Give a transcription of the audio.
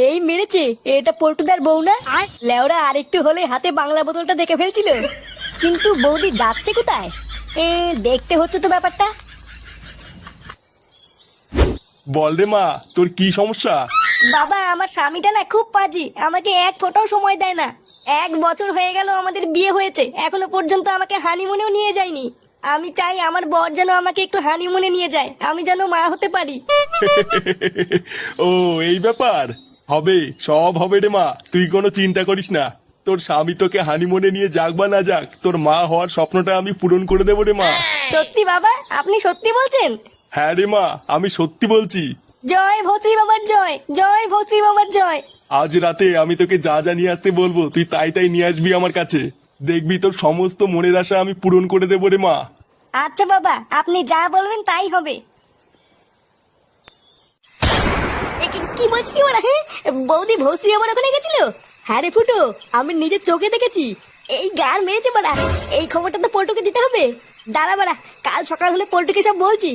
এই মেরেছে, এটা পল্টুদার বউ না? লেওরা আরেকটু হলে হাতে বাংলা বোতলটা দেখে ফেলছিল। কিন্তু বৌদি যাচ্ছে কোথায়? দেখতে হচ্ছে তো ব্যাপারটা। বল রে মা, তোর কি সমস্যা? বাবা, আমার স্বামীটা না খুব পাজি, আমাকে এক ফোঁটাও সময় দেয় না। 1 বছর হয়ে গেল আমাদের বিয়ে হয়েছে, এখনো পর্যন্ত আমাকে হানিমুনেও নিয়ে যায়নি। আমি চাই আমার বর যেন আমাকে একটু হানিমুনে নিয়ে যায়, আমি যেন মা হতে পারি। ও, এই ব্যাপার। হবে, সব হবে রে মা, তুই কোনো চিন্তা করিস না। তোর স্বামী তোকে হানিমুনে নিয়ে যাক বা না যাক, তোর মা হওয়ার স্বপ্নটা আমি পূরণ করে দেবো রে মা। সত্যি বাবা? আপনি সত্যি বলছেন? হ্যাঁ রে মা, আমি সত্যি বলছি। জয় ভৌত্রী বাবার জয়, জয় ভৌত্রী বাবার জয়। আজ রাতে আমি তোকে যা যা নিয়ে আসতে বলবো তুই তাই তাই নিয়ে আসবি আমার কাছে। দেখবি তোর সমস্ত মনের আশা আমি পূরণ করে দেবো রে মা। আচ্ছা বাবা, আপনি যা বলবেন তাই হবে। কি বলছি ওরা? হ্যাঁ, বৌদি ভৌত্রী বাবার ওখানে গেছিল? হ্যাঁ রে ফুটো, আমি নিজের চোখে দেখেছি। এই গার মেরেছে বাড়া, এই খবরটা তো পল্টুকে দিতে হবে। দাঁড়া বাড়া, কাল সকাল হলে পল্টুকে সব বলছি।